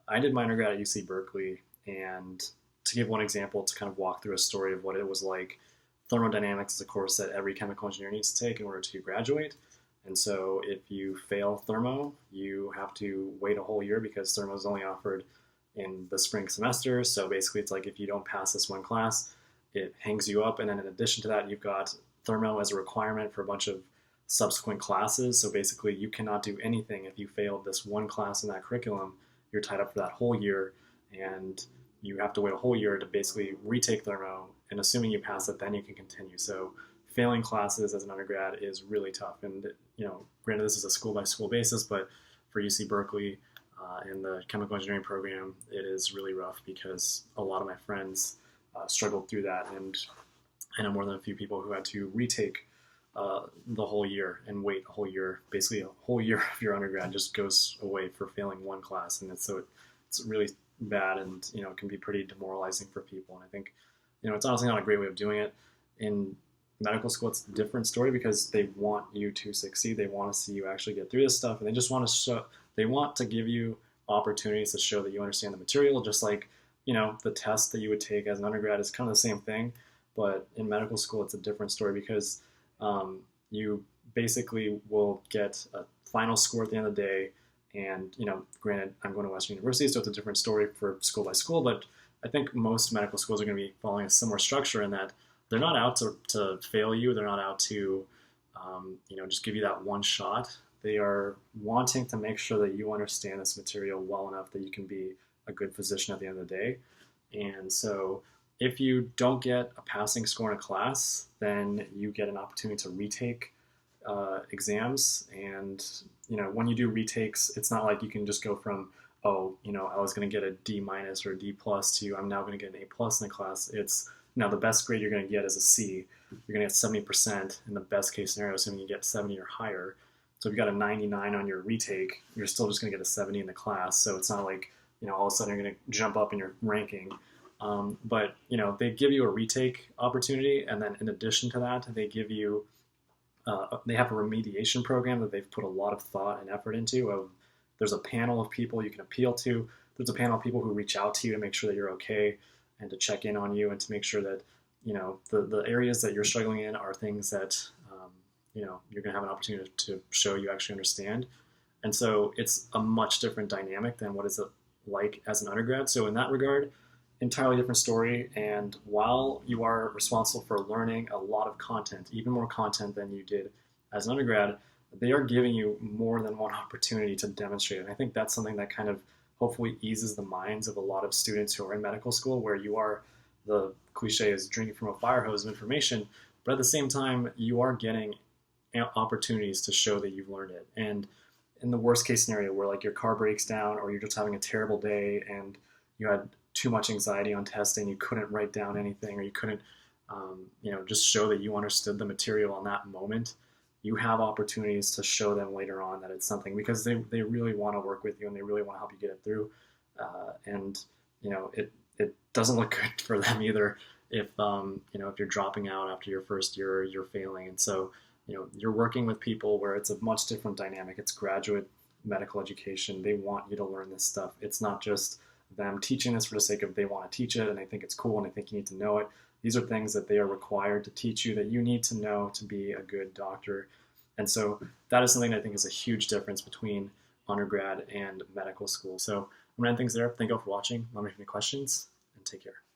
I did my undergrad at UC Berkeley, and to give one example, to kind of walk through a story of what it was like, thermodynamics is a course that every chemical engineer needs to take in order to graduate. And so if you fail thermo, you have to wait a whole year because thermo is only offered in the spring semester. So basically, it's like if you don't pass this one class, it hangs you up. And then in addition to that, you've got thermo as a requirement for a bunch of subsequent classes. So basically, you cannot do anything if you failed this one class in that curriculum. You're tied up for that whole year, and you have to wait a whole year to basically retake thermo. And assuming you pass it, then you can continue. So failing classes as an undergrad is really tough. And granted, this is a school by school basis, but for UC Berkeley in the chemical engineering program, it is really rough because a lot of my friends struggled through that, and I know more than a few people who had to retake the whole year and wait a whole year. Basically, a whole year of your undergrad just goes away for failing one class, and it's really bad, and it can be pretty demoralizing for people. And I think it's honestly not a great way of doing it. In medical school, it's a different story because they want you to succeed. They want to see you actually get through this stuff, and they just want to show. They want to give you opportunities to show that you understand the material, just like the test that you would take as an undergrad is kind of the same thing. But in medical school, it's a different story because you basically will get a final score at the end of the day. And, granted, I'm going to Western University, so it's a different story for school by school. But I think most medical schools are going to be following a similar structure in that they're not out to fail you. They're not out to, just give you that one shot. They are wanting to make sure that you understand this material well enough that you can be a good physician at the end of the day. And so if you don't get a passing score in a class, then you get an opportunity to retake exams. And when you do retakes, it's not like you can just go from I was going to get a D minus or a D plus to I'm now going to get an A plus in the class. It's now the best grade you're going to get is a C. You're going to get 70% in the best case scenario, assuming you get 70 or higher. So if you got a 99 on your retake, you're still just going to get a 70 in the class. So it's not like all of a sudden you're going to jump up in your ranking. But they give you a retake opportunity, and then in addition to that, they give you they have a remediation program that they've put a lot of thought and effort into. There's a panel of people you can appeal to. There's a panel of people who reach out to you to make sure that you're okay and to check in on you and to make sure that the areas that you're struggling in are things that you're going to have an opportunity to show you actually understand. And so it's a much different dynamic than what is it like as an undergrad. So in that regard, entirely different story. And while you are responsible for learning a lot of content, even more content than you did as an undergrad, they are giving you more than one opportunity to demonstrate. And I think that's something that kind of hopefully eases the minds of a lot of students who are in medical school, where you are, the cliche is drinking from a fire hose of information, but at the same time, you are getting opportunities to show that you've learned it. And in the worst case scenario where like your car breaks down or you're just having a terrible day and you had too much anxiety on testing, you couldn't write down anything, or you couldn't just show that you understood the material on that moment, you have opportunities to show them later on that it's something, because they really want to work with you and they really want to help you get it through. And it doesn't look good for them either if if you're dropping out after your first year or you're failing. And so you're working with people where it's a much different dynamic. It's graduate medical education. They want you to learn this stuff. It's not just them teaching this for the sake of they want to teach it and they think it's cool and they think you need to know it. These are things that they are required to teach you that you need to know to be a good doctor. And so that is something I think is a huge difference between undergrad and medical school. So I'm going to end things there. Thank you all for watching. Let me know if you have any questions, and take care.